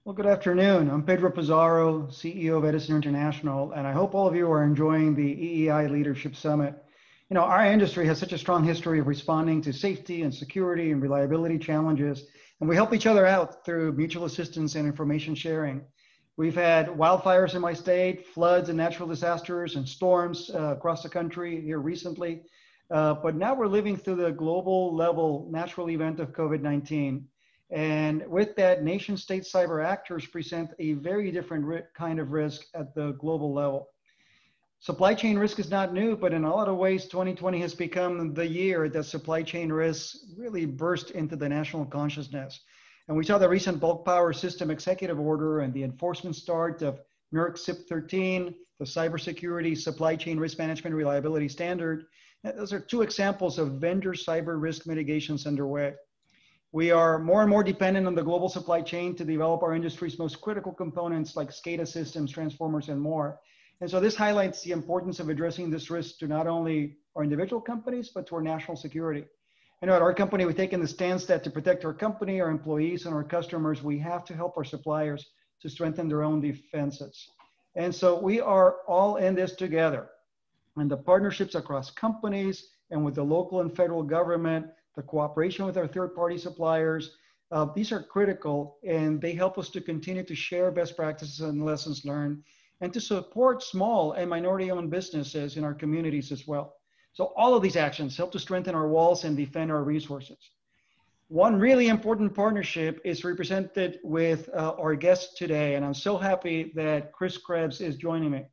Well, good afternoon. I'm Pedro Pizarro, CEO of Edison International, and I hope all of you are enjoying the EEI Leadership Summit. You know, our industry has such a strong history of responding to safety and security and reliability challenges, and we help each other out through mutual assistance and information sharing. We've had wildfires in my state, floods and natural disasters and storms across the country here recently, but now we're living through the global level natural event of COVID-19. And with that, nation state cyber actors present a very different kind of risk at the global level. Supply chain risk is not new, but in a lot of ways, 2020 has become the year that supply chain risks really burst into the national consciousness. And we saw the recent bulk power system executive order and the enforcement start of NERC CIP 13, the Cybersecurity Supply Chain Risk Management Reliability Standard. Those are two examples of vendor cyber risk mitigations underway. We are more and more dependent on the global supply chain to develop our industry's most critical components like SCADA systems, transformers, and more. And so this highlights the importance of addressing this risk to not only our individual companies, but to our national security. I know at our company, we've taken the stance that to protect our company, our employees, and our customers, we have to help our suppliers to strengthen their own defenses. And so we are all in this together. And the partnerships across companies and with the local and federal government, the cooperation with our third-party suppliers, these are critical, and they help us to continue to share best practices and lessons learned, and to support small and minority-owned businesses in our communities as well. So all of these actions help to strengthen our walls and defend our resources. One really important partnership is represented with our guest today, and I'm so happy that Krebs is joining me.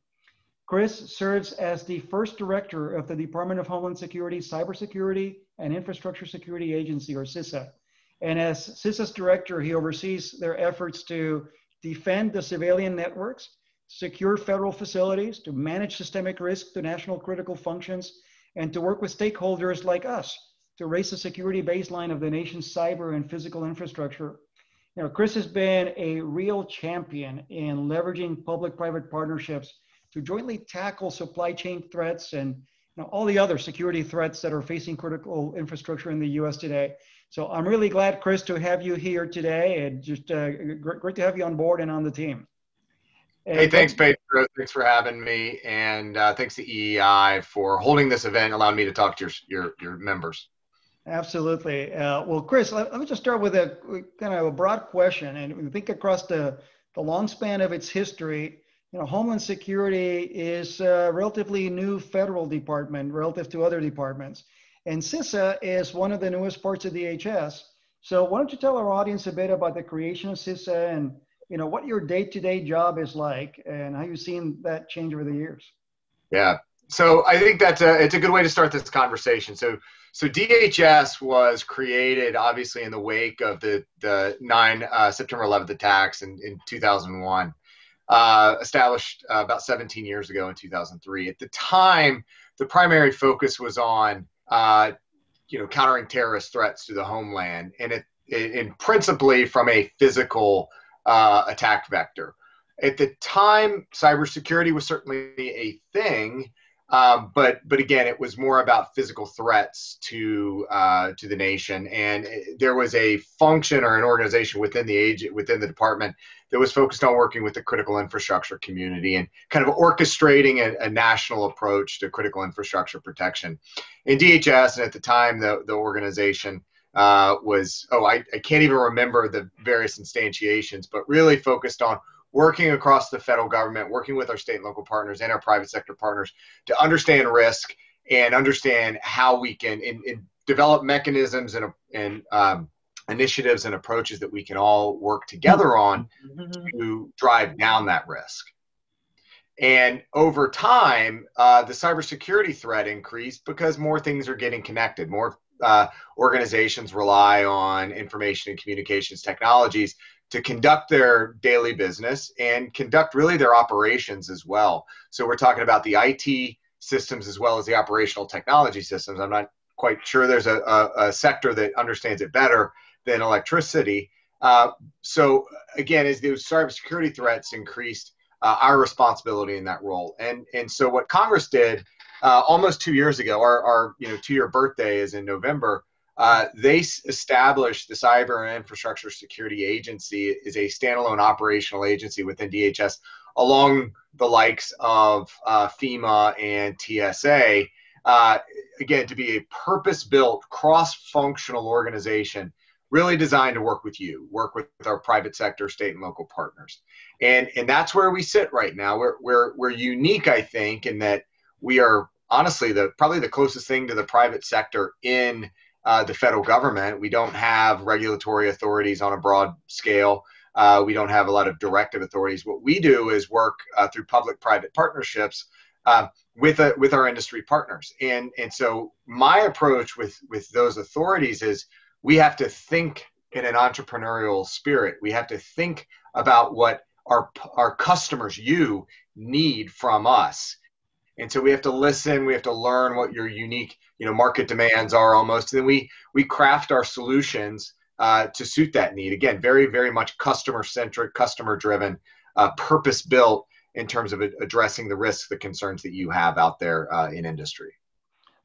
Chris serves as the first director of the Department of Homeland Security, Cybersecurity and Infrastructure Security Agency, or CISA. And as CISA's director, he oversees their efforts to defend the civilian networks, secure federal facilities, to manage systemic risk to national critical functions, and to work with stakeholders like us to raise the security baseline of the nation's cyber and physical infrastructure. You know, Chris has been a real champion in leveraging public-private partnerships to jointly tackle supply chain threats and all the other security threats that are facing critical infrastructure in the US today. So I'm really glad, Chris, to have you here today, and just great to have you on board and on the team. Hey, thanks, Pedro. Thanks for having me, and thanks to EEI for holding this event, allowing me to talk to your members. Absolutely. Well, Chris, let me just start with a kind of a broad question, and we think across the long span of its history. You know, Homeland Security is a relatively new federal department relative to other departments. And CISA is one of the newest parts of DHS. So why don't you tell our audience a bit about the creation of CISA and, you know, what your day-to-day job is like and how you've seen that change over the years? Yeah, so I think that's it's a good way to start this conversation. So DHS was created obviously in the wake of the September 11th attacks in 2001. Established about 17 years ago in 2003. At the time, the primary focus was on, countering terrorist threats to the homeland, and principally from a physical attack vector. At the time, cybersecurity was certainly a thing, but again, it was more about physical threats to the nation, and there was a function or an organization within the department that was focused on working with the critical infrastructure community and kind of orchestrating a national approach to critical infrastructure protection. In DHS, and at the time, the organization was, I can't even remember the various instantiations, but really focused on working across the federal government, working with our state and local partners and our private sector partners to understand risk and understand how we can develop mechanisms and initiatives and approaches that we can all work together on to drive down that risk. And over time, the cybersecurity threat increased because more things are getting connected. More organizations rely on information and communications technologies to conduct their daily business and conduct really their operations as well. So we're talking about the IT systems as well as the operational technology systems. I'm not quite sure there's a sector that understands it better than electricity. So again, as those cybersecurity threats increased, our responsibility in that role. And so what Congress did almost 2 years ago, our 2-year birthday is in November, They established the Cyber and Infrastructure Security Agency as a standalone operational agency within DHS, along the likes of FEMA and TSA, again, to be a purpose-built, cross-functional organization really designed to work with you, work with our private sector, state and local partners. And that's where we sit right now. We're unique, I think, in that we are honestly probably the closest thing to the private sector in the federal government. We don't have regulatory authorities on a broad scale. We don't have a lot of directive authorities. What we do is work through public-private partnerships with our industry partners. And so my approach with those authorities is we have to think in an entrepreneurial spirit. We have to think about what our customers, you, need from us. And so we have to listen, we have to learn what your unique, market demands are almost. And then we craft our solutions to suit that need. Again, very, very much customer-centric, customer-driven, purpose-built in terms of addressing the risks, the concerns that you have out there in industry.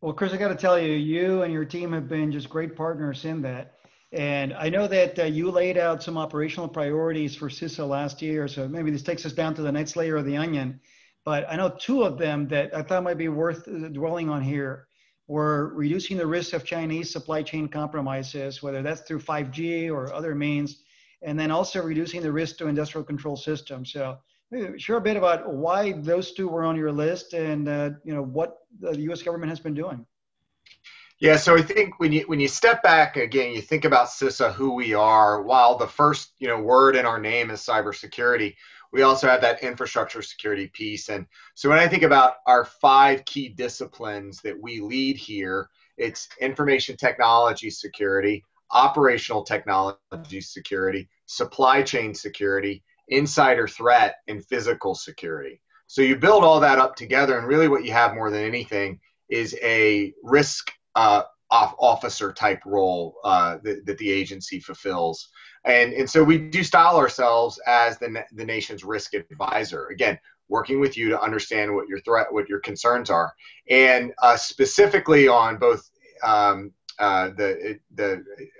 Well, Chris, I got to tell you, you and your team have been just great partners in that. And I know that you laid out some operational priorities for CISA last year. So maybe this takes us down to the next layer of the onion. But I know two of them that I thought might be worth dwelling on here were reducing the risk of Chinese supply chain compromises, whether that's through 5G or other means, and then also reducing the risk to industrial control systems. So maybe share a bit about why those two were on your list and what the U.S. government has been doing. Yeah, so I think when you step back again, you think about CISA, who we are. While the first word in our name is cybersecurity, we also have that infrastructure security piece. And so when I think about our 5 key disciplines that we lead here, it's information technology security, operational technology security, supply chain security, insider threat, and physical security. So you build all that up together, and really what you have more than anything is a risk officer type role that the agency fulfills. And so we do style ourselves as the nation's risk advisor. Again, working with you to understand what your concerns are, and specifically on both the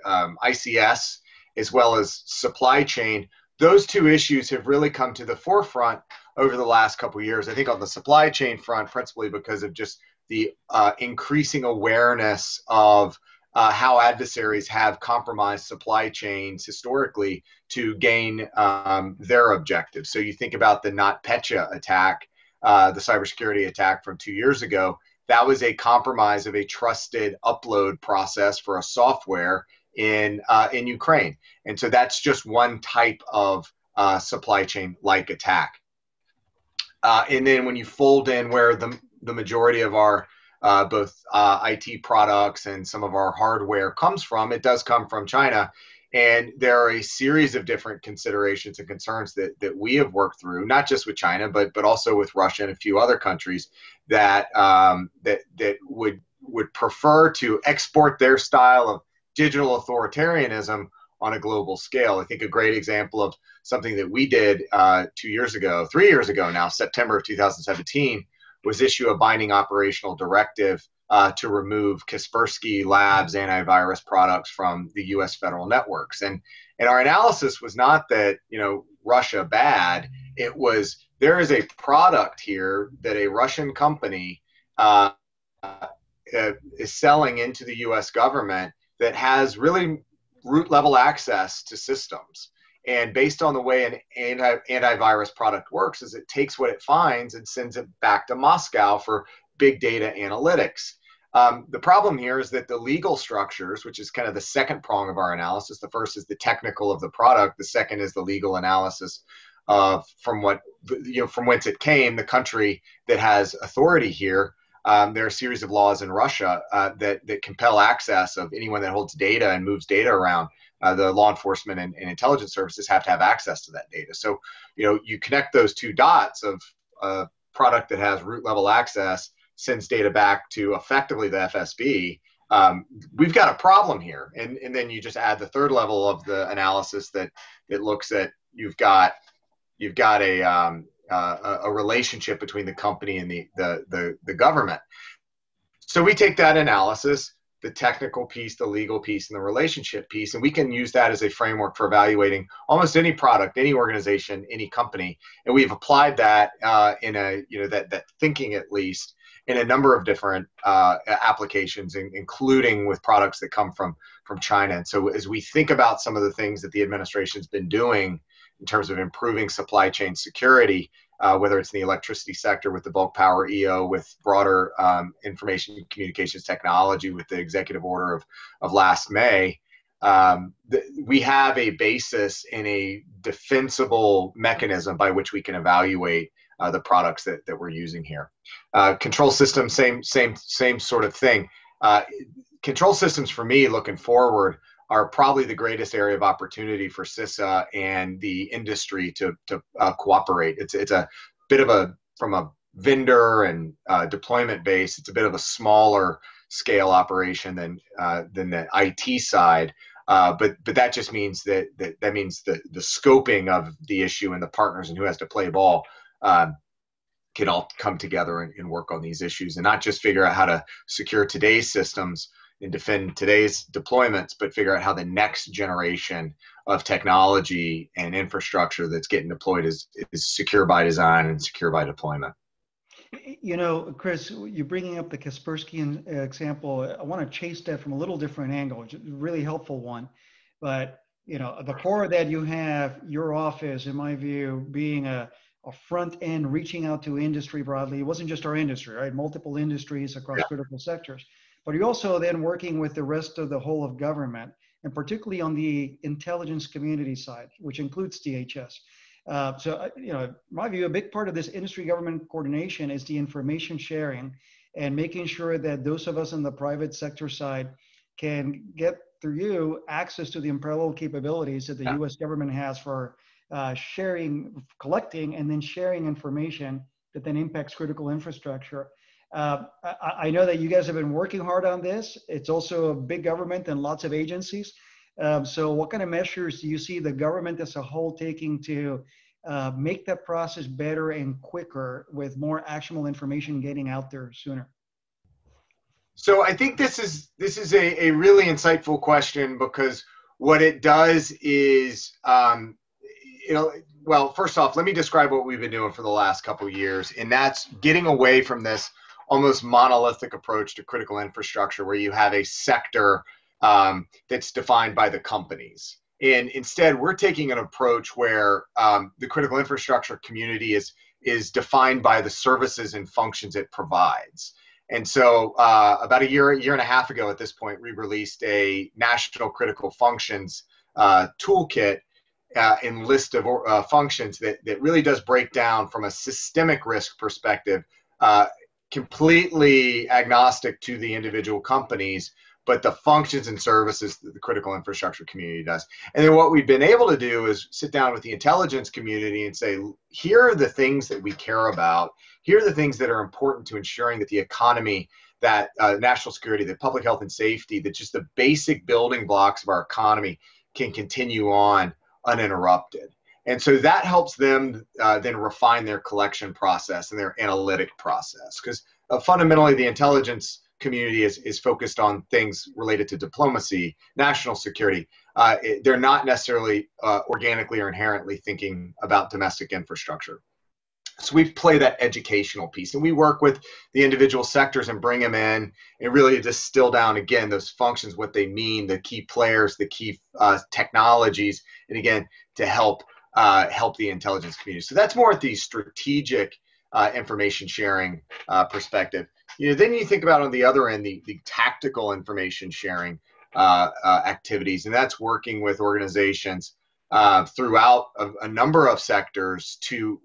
ICS as well as supply chain. Those two issues have really come to the forefront over the last couple of years. I think on the supply chain front, principally because of just the increasing awareness of how adversaries have compromised supply chains historically to gain their objectives. So you think about the NotPetya attack, the cybersecurity attack from 2 years ago. That was a compromise of a trusted upload process for a software in Ukraine. And so that's just one type of supply chain like attack. And then when you fold in where the majority of our both IT products and some of our hardware comes from, it does come from China. And there are a series of different considerations and concerns that we have worked through, not just with China, but also with Russia and a few other countries that would prefer to export their style of digital authoritarianism on a global scale. I think a great example of something that we did 3 years ago now, September of 2017, was issue a binding operational directive to remove Kaspersky Labs antivirus products from the U.S. federal networks. And our analysis was not that, Russia bad. It was, there is a product here that a Russian company is selling into the U.S. government that has really root level access to systems. And based on the way an antivirus product works is it takes what it finds and sends it back to Moscow for big data analytics. The problem here is that the legal structures, which is kind of the second prong of our analysis, the first is the technical of the product, the second is the legal analysis of from whence it came, the country that has authority here. There are a series of laws in Russia that compel access of anyone that holds data and moves data around. The law enforcement and intelligence services have to have access to that data. So, you connect those two dots of a product that has root level access, sends data back to effectively the FSB. We've got a problem here. And then you just add the third level of the analysis that looks at you've got a relationship between the company and the government. So we take that analysis, the technical piece, the legal piece, and the relationship piece. And we can use that as a framework for evaluating almost any product, any organization, any company. And we've applied that in a, that thinking at least in a number of different applications, including with products that come from China. And so as we think about some of the things that the administration's been doing in terms of improving supply chain security, whether it's in the electricity sector with the bulk power EO, with broader information and communications technology with the executive order of last May, we have a basis in a defensible mechanism by which we can evaluate the products that we're using here. Control systems, same sort of thing. Control systems for me looking forward are probably the greatest area of opportunity for CISA and the industry to cooperate. It's a bit of a, from a vendor and deployment base, it's a bit of a smaller scale operation than the IT side. But that just means that means the scoping of the issue and the partners and who has to play ball can all come together and work on these issues, and not just figure out how to secure today's systems and defend today's deployments, but figure out how the next generation of technology and infrastructure that's getting deployed is secure by design and secure by deployment. Chris, you're bringing up the Kaspersky example. I want to chase that from a little different angle. It's a really helpful one. But, the core that you have, your office, in my view, being a front end, reaching out to industry broadly. It wasn't just our industry, right? Multiple industries across critical sectors. But you're also then working with the rest of the whole of government, and particularly on the intelligence community side, which includes DHS. In my view, a big part of this industry government coordination is the information sharing and making sure that those of us in the private sector side can get through you access to the unparalleled capabilities that the US government has for sharing, collecting, and then sharing information that then impacts critical infrastructure. I know that you guys have been working hard on this. It's also a big government and lots of agencies. So what kind of measures do you see the government as a whole taking to make that process better and quicker with more actionable information getting out there sooner? So I think this is a really insightful question, because what it does is, well, first off, let me describe what we've been doing for the last couple of years, and that's getting away from this almost monolithic approach to critical infrastructure where you have a sector that's defined by the companies. And instead, we're taking an approach where the critical infrastructure community is defined by the services and functions it provides. And so about a year and a half ago at this point, we released a national critical functions toolkit and list of functions that really does break down from a systemic risk perspective, completely agnostic to the individual companies, but the functions and services that the critical infrastructure community does. And then what we've been able to do is sit down with the intelligence community and say, here are the things that we care about. Here are the things that are important to ensuring that the economy, that national security, that public health and safety, that just the basic building blocks of our economy can continue on uninterrupted. And so that helps them then refine their collection process and their analytic process, because fundamentally the intelligence community is focused on things related to diplomacy, national security. They're not necessarily organically or inherently thinking about domestic infrastructure. So we play that educational piece, and we work with the individual sectors and bring them in and really distill down, again, those functions, what they mean, the key players, the key technologies, and again, to help the intelligence community. So that's more at the strategic information sharing perspective. Then you think about on the other end, the tactical information sharing activities, and that's working with organizations throughout a number of sectors to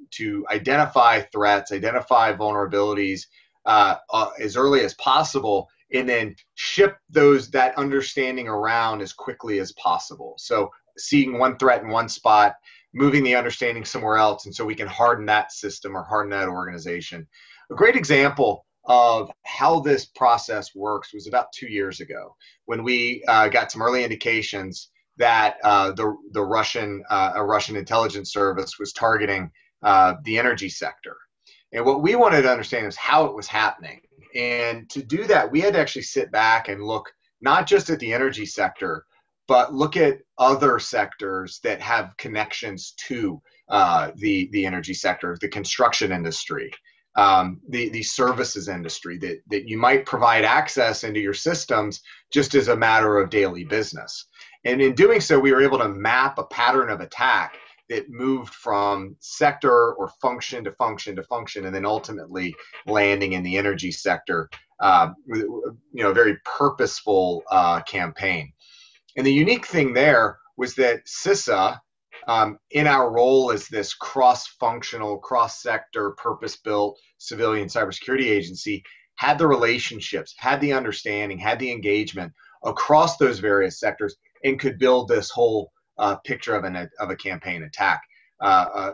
identify threats, identify vulnerabilities as early as possible, and then ship that understanding around as quickly as possible. So seeing one threat in one spot, moving the understanding somewhere else, and so we can harden that system or harden that organization. A great example of how this process works was about 2 years ago when we got some early indications that the Russian intelligence service was targeting the energy sector. And what we wanted to understand is how it was happening. And to do that, we had to actually sit back and look not just at the energy sector, but look at other sectors that have connections to the energy sector, the construction industry, the services industry, that you might provide access into your systems just as a matter of daily business. And in doing so, we were able to map a pattern of attack that moved from sector or function to function to function, and then ultimately landing in the energy sector, with, a very purposeful campaign. And the unique thing there was that CISA, in our role as this cross-functional, cross-sector, purpose-built civilian cybersecurity agency, had the relationships, had the understanding, had the engagement across those various sectors, and could build this whole picture of a campaign attack, a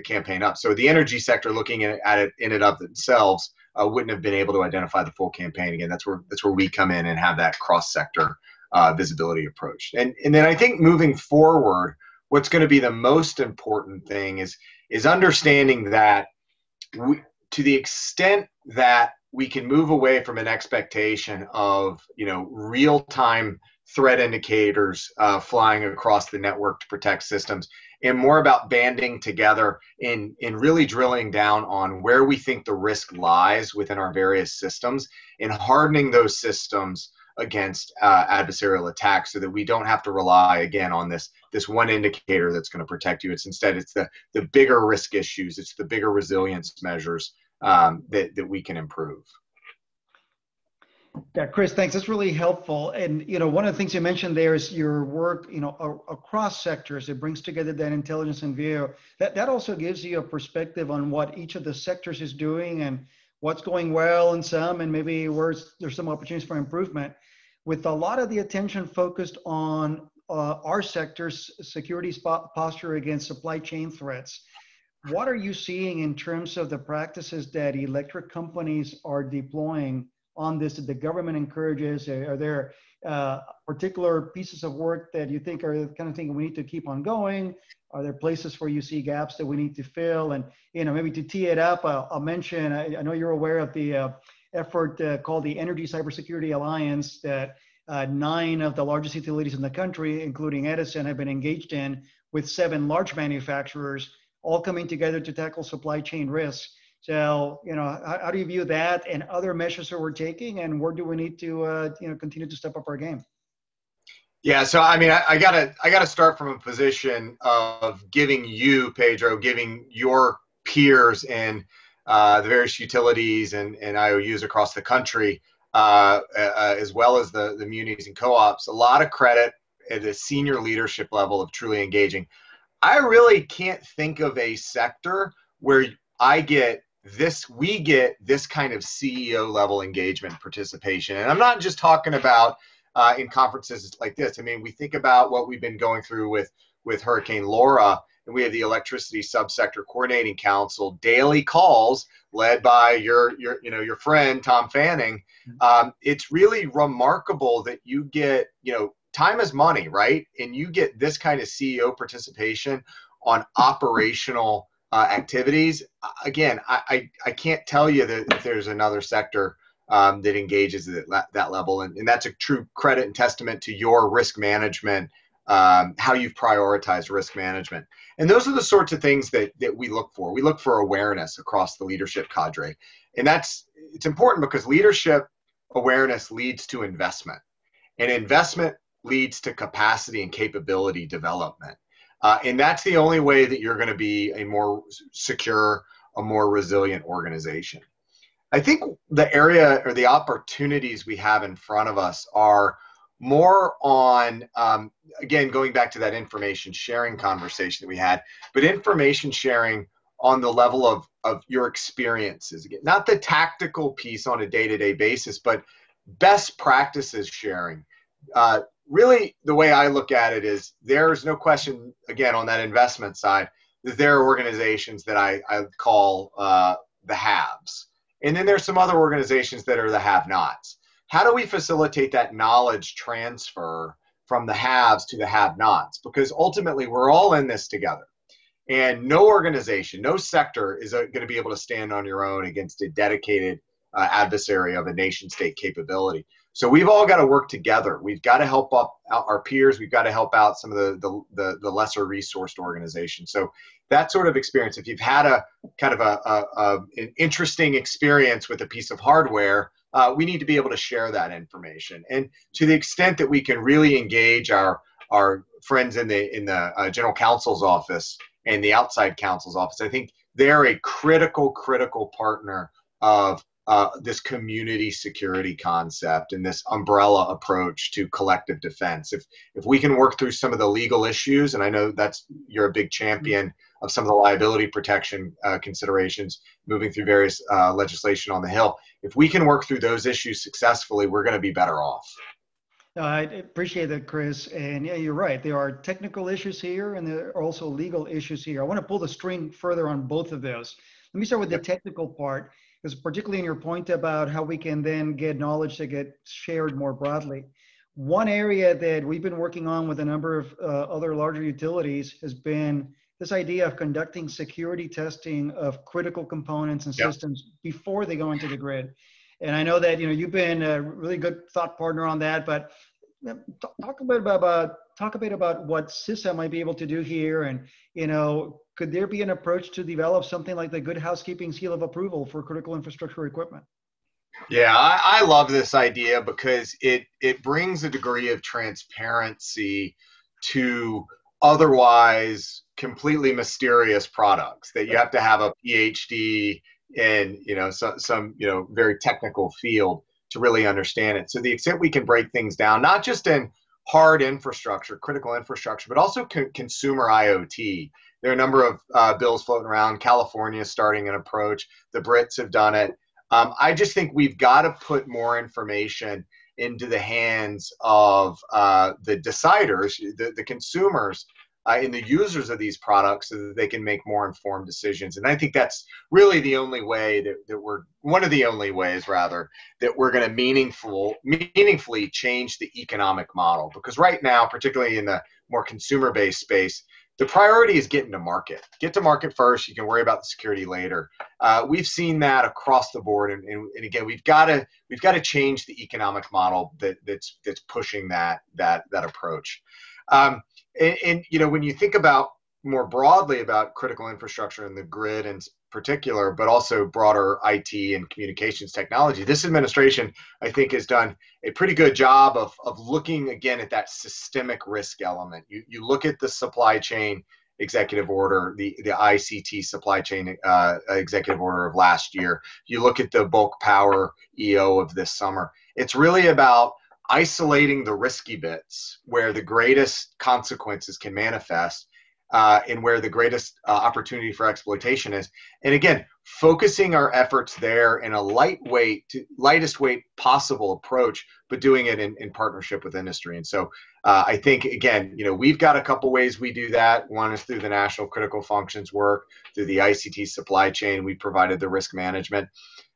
campaign up. So the energy sector, looking at it in and of themselves, wouldn't have been able to identify the full campaign. Again, that's where we come in and have that cross-sector visibility approach. And then I think moving forward, what's going to be the most important thing is understanding that to the extent that we can move away from an expectation of real-time threat indicators flying across the network to protect systems, and more about banding together in really drilling down on where we think the risk lies within our various systems, and hardening those systems against adversarial attacks, so that we don't have to rely again on this one indicator that's going to protect you. It's the bigger risk issues, it's the bigger resilience measures that we can improve. Yeah, Chris, thanks. That's really helpful. And one of the things you mentioned there is your work, across sectors. It brings together that intelligence and view. That also gives you a perspective on what each of the sectors is doing and what's going well in some, and maybe where there's some opportunities for improvement. With a lot of the attention focused on our sector's security posture against supply chain threats, what are you seeing in terms of the practices that electric companies are deploying on this, that the government encourages? Are there particular pieces of work that you think are the kind of thing we need to keep on going? Are there places where you see gaps that we need to fill? And maybe to tee it up, I'll mention, I know you're aware of the effort called the Energy Cybersecurity Alliance that 9 of the largest utilities in the country, including Edison, have been engaged in, with 7 large manufacturers, all coming together to tackle supply chain risks. So, how do you view that and other measures that we're taking, and where do we need to, continue to step up our game? Yeah, so I mean, I gotta start from a position of giving you, Pedro, giving your peers and the various utilities and IOUs across the country, as well as the munis and co-ops, a lot of credit at the senior leadership level of truly engaging. I really can't think of a sector where we get this kind of CEO level engagement participation. And I'm not just talking about in conferences like this. I mean, we think about what we've been going through with Hurricane Laura, and we have the Electricity Subsector Coordinating Council daily calls led by your friend Tom Fanning. It's really remarkable that you get, time is money, right? And you get this kind of CEO participation on operational activities. Again, I can't tell you that if there's another sector that engages at that level, and that's a true credit and testament to your risk management, how you've prioritized risk management. And those are the sorts of things that we look for. We look for awareness across the leadership cadre, and it's important because leadership awareness leads to investment, and investment leads to capacity and capability development. And that's the only way that you're going to be a more secure, a more resilient organization. I think the area or the opportunities we have in front of us are more on, again, going back to that information sharing conversation that we had, but information sharing on the level of your experiences. Again, not the tactical piece on a day-to-day basis, but best practices sharing. Really, the way I look at it is there's no question, again, on that investment side, that there are organizations that I call the haves. And then there's some other organizations that are the have-nots. How do we facilitate that knowledge transfer from the haves to the have-nots? Because ultimately, we're all in this together. And no organization, no sector is going to be able to stand on your own against a dedicated adversary of a nation-state capability. So we've all got to work together. We've got to help out our peers. We've got to help out some of the lesser resourced organizations. So that sort of experience, if you've had a kind of an interesting experience with a piece of hardware, we need to be able to share that information. And to the extent that we can really engage our friends in the general counsel's office and the outside counsel's office, I think they're a critical partner of this community security concept and this umbrella approach to collective defense. If we can work through some of the legal issues, and I know you're a big champion of some of the liability protection considerations moving through various legislation on the Hill, if we can work through those issues successfully, we're going to be better off. I appreciate that, Chris. And yeah, you're right. There are technical issues here and there are also legal issues here. I want to pull the string further on both of those. Let me start with the technical part, because particularly in your point about how we can then get knowledge that get shared more broadly. One area that we've been working on with a number of other larger utilities has been this idea of conducting security testing of critical components and systems before they go into the grid. And I know that you've been a really good thought partner on that, but talk a bit about what CISA might be able to do here, and could there be an approach to develop something like the Good Housekeeping Seal of Approval for critical infrastructure equipment? Yeah, I love this idea because it brings a degree of transparency to otherwise completely mysterious products that you have to have a PhD in some very technical field to really understand it. So the extent we can break things down, not just in hard infrastructure, critical infrastructure, but also consumer IoT. There are a number of bills floating around. California is starting an approach. The Brits have done it. I just think we've got to put more information into the hands of the deciders, the consumers, and the users of these products, so that they can make more informed decisions. And I think that's really the only way one of the only ways rather, that we're going to meaningfully change the economic model. Because right now, particularly in the more consumer-based space, the priority is get to market first. You can worry about the security later. We've seen that across the board, and again, we've got to change the economic model that's pushing that approach. And when you think about more broadly about critical infrastructure and the grid in particular, but also broader IT and communications technology, this administration, I think, has done a pretty good job of looking again at that systemic risk element. You look at the supply chain executive order, the ICT supply chain executive order of last year. You look at the bulk power EO of this summer. It's really about isolating the risky bits where the greatest consequences can manifest, and where the greatest opportunity for exploitation is. And again, focusing our efforts there in a lightest weight possible approach, but doing it in partnership with industry. And so I think, again, we've got a couple ways we do that. One is through the National Critical Functions work, through the ICT supply chain. We provided the risk management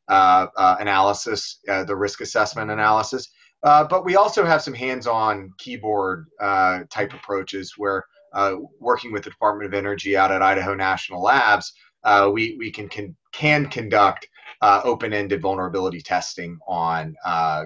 analysis, the risk assessment analysis. But we also have some hands-on keyboard type approaches where, working with the Department of Energy out at Idaho National Labs, we can conduct open-ended vulnerability testing on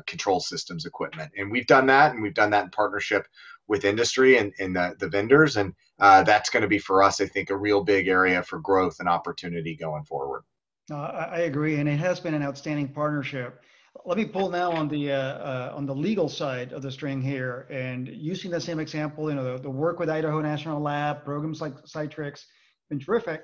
control systems equipment. And we've done that, and we've done that in partnership with industry and the vendors. And that's going to be, for us, I think, a real big area for growth and opportunity going forward. I agree, and it has been an outstanding partnership. Let me pull now on the legal side of the string here, and using the same example, the work with Idaho National Lab, programs like Citrix, been terrific.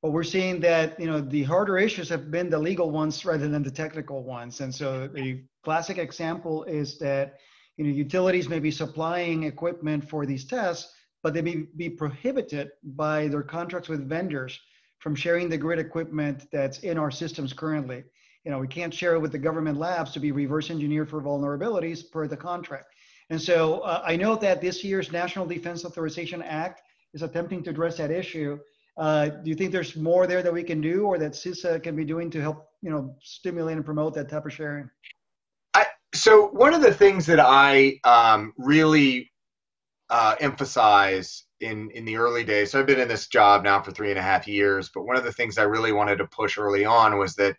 But we're seeing that the harder issues have been the legal ones rather than the technical ones. And so the classic example is that utilities may be supplying equipment for these tests, but they may be prohibited by their contracts with vendors from sharing the grid equipment that's in our systems currently. We can't share it with the government labs to be reverse engineered for vulnerabilities per the contract. And so I know that this year's National Defense Authorization Act is attempting to address that issue. Do you think there's more there that we can do, or that CISA can be doing to help, stimulate and promote that type of sharing? So one of the things that I really emphasize in the early days, so I've been in this job now for 3.5 years, but one of the things I really wanted to push early on was that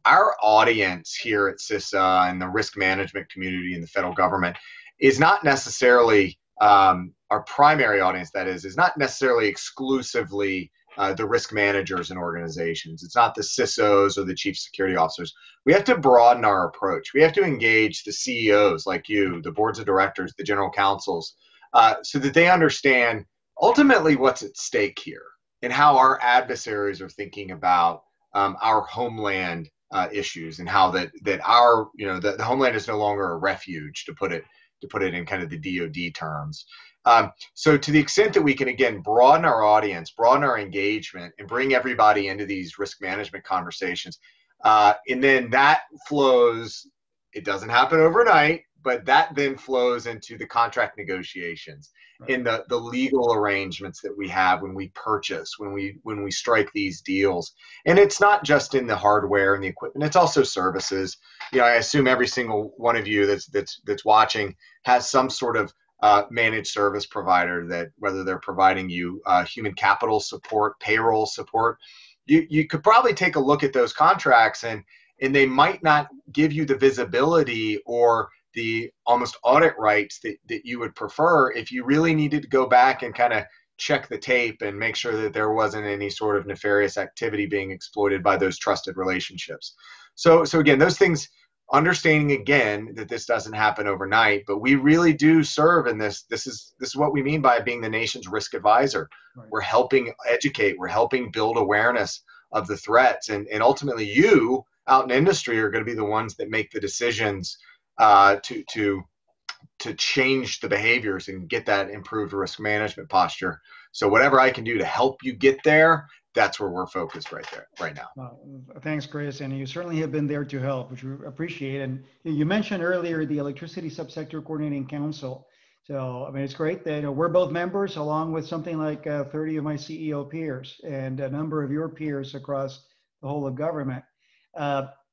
our audience here at CISA and the risk management community in the federal government is not necessarily our primary audience, that is not necessarily exclusively the risk managers and organizations. It's not the CISOs or the chief security officers. We have to broaden our approach. We have to engage the CEOs like you, the boards of directors, the general counsels, so that they understand ultimately what's at stake here and how our adversaries are thinking about our homeland issues, and how that our, the homeland is no longer a refuge, to put it in kind of the DoD terms. So to the extent that we can, again, broaden our audience, broaden our engagement, and bring everybody into these risk management conversations, and then that flows, it doesn't happen overnight, but that then flows into the contract negotiations, right, in the legal arrangements that we have when we purchase, when we strike these deals. And it's not just in the hardware and the equipment, it's also services. I assume every single one of you that's watching has some sort of managed service provider, that whether they're providing you human capital support, payroll support, you could probably take a look at those contracts, and they might not give you the visibility or the almost audit rights that you would prefer if you really needed to go back and kind of check the tape and make sure that there wasn't any sort of nefarious activity being exploited by those trusted relationships. So again, those things, understanding again that this doesn't happen overnight, but we really do serve in this. This is what we mean by being the nation's risk advisor. Right. We're helping educate, we're helping build awareness of the threats, and ultimately you out in industry are going to be the ones that make the decisions to change the behaviors and get that improved risk management posture. So whatever I can do to help you get there, that's where we're focused right now. Thanks, Chris. And you certainly have been there to help, which we appreciate. And you mentioned earlier the Electricity Subsector Coordinating Council. So, I mean, it's great that we're both members, along with something like 30 of my CEO peers and a number of your peers across the whole of government.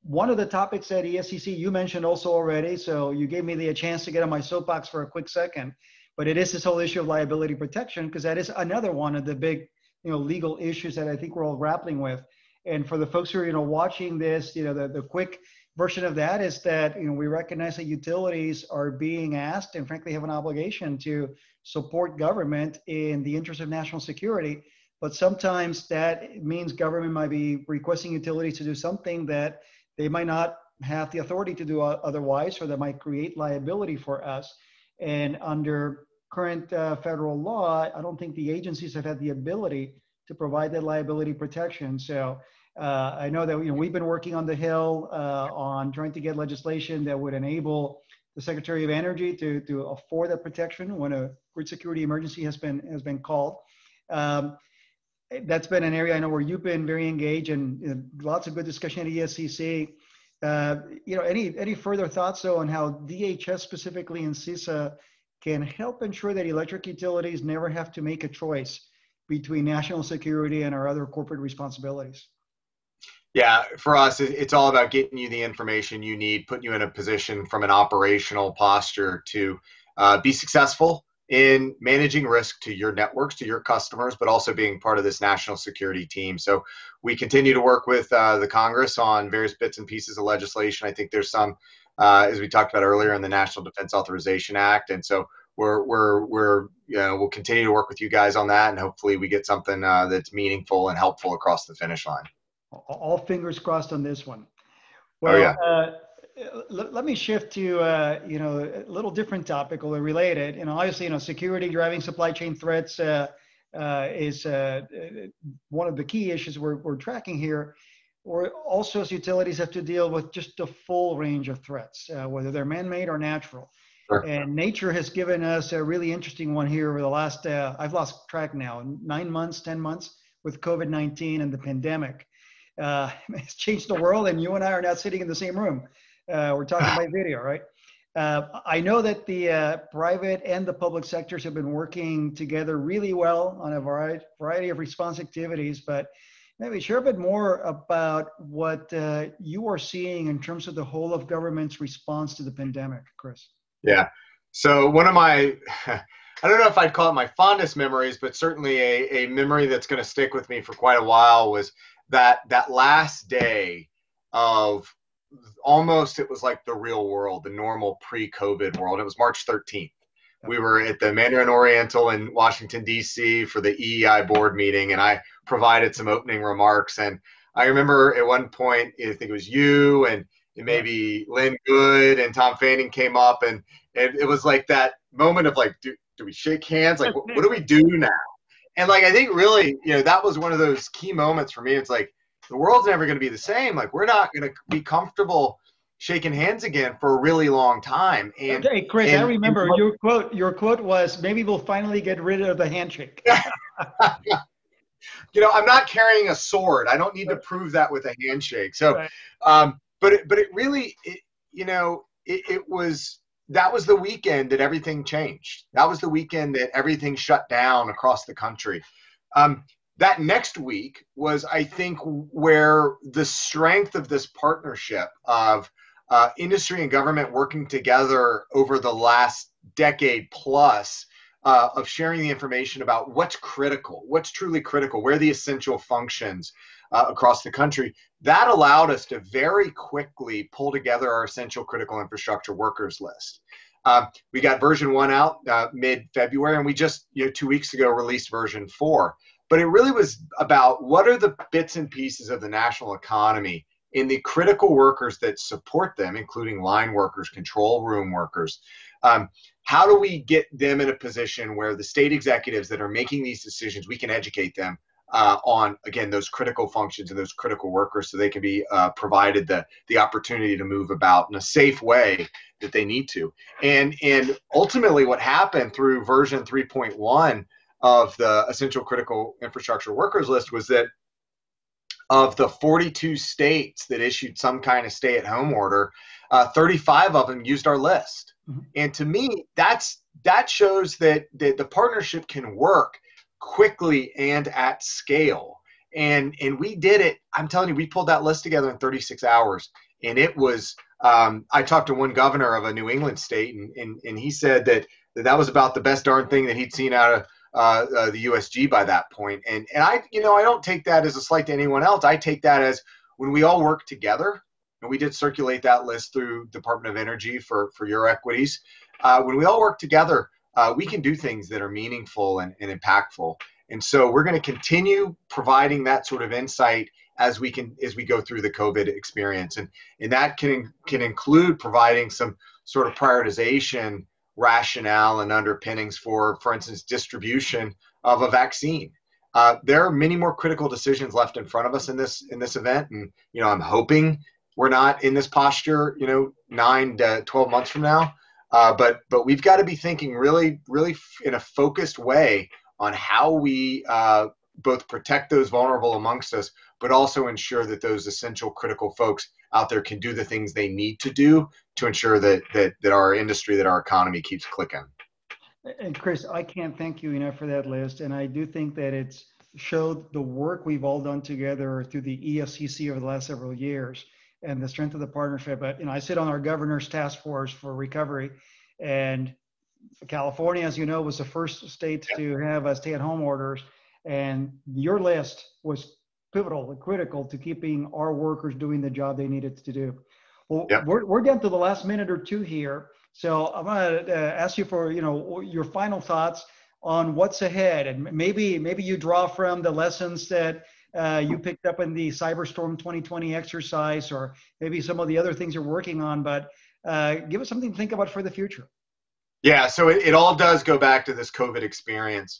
One of the topics at ESCC you mentioned also already, so you gave me the chance to get on my soapbox for a quick second, but it is this whole issue of liability protection, because that is another one of the big legal issues that I think we're all grappling with. And for the folks who are watching this, the quick version of that is that we recognize that utilities are being asked, and frankly have an obligation, to support government in the interest of national security. But sometimes that means government might be requesting utilities to do something that they might not have the authority to do otherwise, or that might create liability for us. And under current federal law, I don't think the agencies have had the ability to provide that liability protection. So I know that we've been working on the Hill on trying to get legislation that would enable the Secretary of Energy to afford that protection when a grid security emergency has been called. That's been an area I know where you've been very engaged, and lots of good discussion at ESCC. Any further thoughts though on how DHS specifically and CISA can help ensure that electric utilities never have to make a choice between national security and our other corporate responsibilities? Yeah, for us, it's all about getting you the information you need, putting you in a position from an operational posture to be successful in managing risk to your networks, to your customers, but also being part of this national security team. So we continue to work with the Congress on various bits and pieces of legislation. I think there's some, as we talked about earlier, in the National Defense Authorization Act. And so we'll continue to work with you guys on that, and hopefully we get something that's meaningful and helpful across the finish line. All fingers crossed on this one. Well, yeah. Let me shift to a little different topic, or related. Obviously, security driving supply chain threats is one of the key issues we're tracking here. Or also, as utilities have to deal with just the full range of threats, whether they're man-made or natural. Sure. And nature has given us a really interesting one here over the last, I've lost track now, 9 months, 10 months with COVID-19 and the pandemic. It's changed the world, and you and I are now sitting in the same room. We're talking by video, right? I know that the private and the public sectors have been working together really well on a variety of response activities, but maybe share a bit more about what you are seeing in terms of the whole of government's response to the pandemic, Chris. Yeah. So one of my, I don't know if I'd call it my fondest memories, but certainly a memory that's going to stick with me for quite a while was that last day of almost, it was like the real world, the normal pre-COVID world. It was March 13th. We were at the Mandarin Oriental in Washington, D.C. for the EEI board meeting, and I provided some opening remarks. And I remember at one point, I think it was you and maybe Lynn Good and Tom Fanning came up, and it was like that moment of like, do we shake hands? Like, what do we do now? And like, I think really, that was one of those key moments for me. It's like, the world's never going to be the same. Like, we're not going to be comfortable shaking hands again for a really long time. And okay, Chris, I remember your quote was, maybe we'll finally get rid of the handshake. I'm not carrying a sword. I don't need to prove that with a handshake. So, right. but it really, that was the weekend that everything changed. That was the weekend that everything shut down across the country. That next week was, I think, where the strength of this partnership of industry and government working together over the last decade plus of sharing the information about what's critical, what's truly critical, where the essential functions across the country, that allowed us to very quickly pull together our essential critical infrastructure workers list. We got version 1 out mid-February, and we just 2 weeks ago released version 4. But it really was about what are the bits and pieces of the national economy in the critical workers that support them, including line workers, control room workers. How do we get them in a position where the state executives that are making these decisions, we can educate them on, again, those critical functions and those critical workers so they can be provided the opportunity to move about in a safe way that they need to. And ultimately what happened through version 3.1 of the Essential Critical Infrastructure Workers List was that of the 42 states that issued some kind of stay-at-home order, 35 of them used our list. Mm-hmm. And to me, that shows that the partnership can work quickly and at scale. And we did it. I'm telling you, we pulled that list together in 36 hours. And it was, I talked to one governor of a New England state, and he said that was about the best darn thing that he'd seen out of the USG by that point. And I don't take that as a slight to anyone else. I take that as when we all work together, and we did circulate that list through Department of Energy for your equities. When we all work together, we can do things that are meaningful and impactful. And so we're going to continue providing that sort of insight as we go through the COVID experience. And that can include providing some sort of prioritization rationale and underpinnings for instance, distribution of a vaccine. There are many more critical decisions left in front of us in this event, and I'm hoping we're not in this posture 9 to 12 months from now. But we've got to be thinking really in a focused way on how we both protect those vulnerable amongst us, but also ensure that those essential critical folks out there can do the things they need to do to ensure that our industry, that our economy keeps clicking. And Chris, I can't thank you enough for that list. And I do think that it's showed the work we've all done together through the EFCC over the last several years and the strength of the partnership. But I sit on our governor's task force for recovery, and California, as you know, was the first state to have stay-at-home orders. And your list was pivotal and critical to keeping our workers doing the job they needed to do. Well, we're down to the last minute or two here. So I'm going to ask you for, your final thoughts on what's ahead. And maybe you draw from the lessons that you picked up in the Cyberstorm 2020 exercise, or maybe some of the other things you're working on, but give us something to think about for the future. Yeah, so it all does go back to this COVID experience.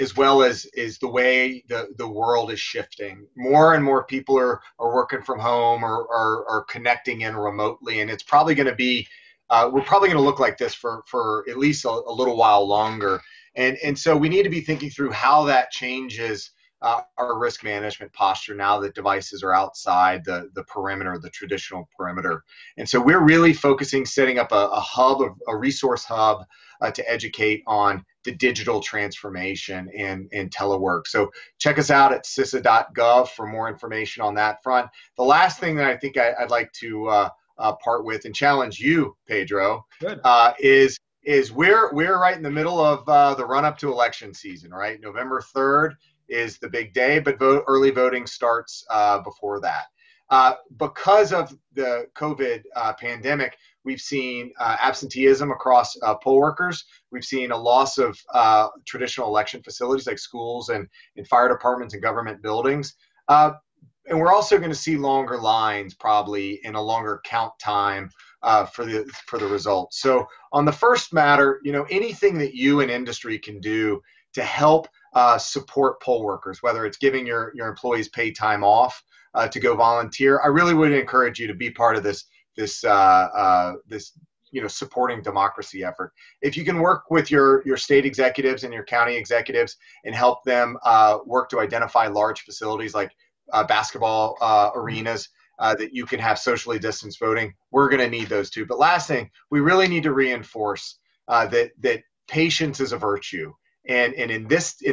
As well as the way the world is shifting. More and more people are working from home or are connecting in remotely, and it's probably going to be, we're probably going to look like this for at least a little while longer. And so we need to be thinking through how that changes our risk management posture now that devices are outside the perimeter, the traditional perimeter. And so we're really focusing, setting up a resource hub to educate on the digital transformation and telework. So check us out at CISA.gov for more information on that front. The last thing that I think I'd like to part with and challenge you, Pedro, is we're right in the middle of the run up to election season, right? November 3rd is the big day, but early voting starts before that. Because of the COVID pandemic, we've seen absenteeism across poll workers. We've seen a loss of traditional election facilities like schools and fire departments and government buildings. And we're also going to see longer lines probably and a longer count time for the results. So on the first matter, anything that you and industry can do to help support poll workers, whether it's giving your employees paid time off to go volunteer, I really would encourage you to be part of this supporting democracy effort. If you can work with your state executives and your county executives and help them work to identify large facilities like basketball arenas that you can have socially distanced voting, we're going to need those too. But last thing, we really need to reinforce that patience is a virtue. And in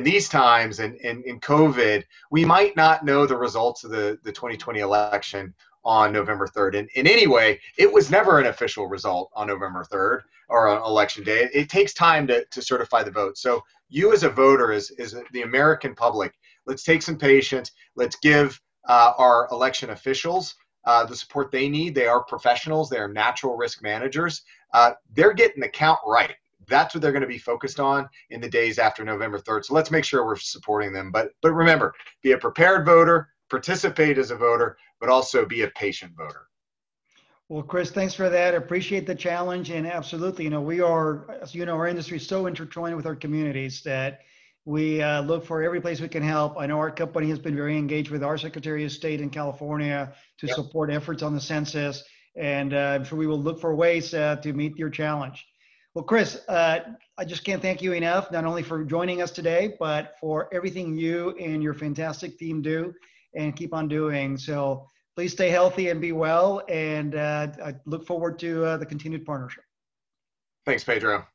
these times and in COVID, we might not know the results of the 2020 election on November 3rd. And in any way, it was never an official result on November 3rd or on election day. It takes time to certify the vote. So you as a voter, as the American public, let's take some patience. Let's give our election officials the support they need. They are professionals. They are natural risk managers. They're getting the count right. That's what they're going to be focused on in the days after November 3rd. So let's make sure we're supporting them. But remember, be a prepared voter, participate as a voter, but also be a patient voter. Well, Chris, thanks for that. I appreciate the challenge. And absolutely, we are, as you know, our industry is so intertwined with our communities that we look for every place we can help. I know our company has been very engaged with our Secretary of State in California to support efforts on the census. And I'm sure we will look for ways to meet your challenge. Well, Chris, I just can't thank you enough, not only for joining us today, but for everything you and your fantastic team do and keep on doing. So please stay healthy and be well. And I look forward to the continued partnership. Thanks, Pedro.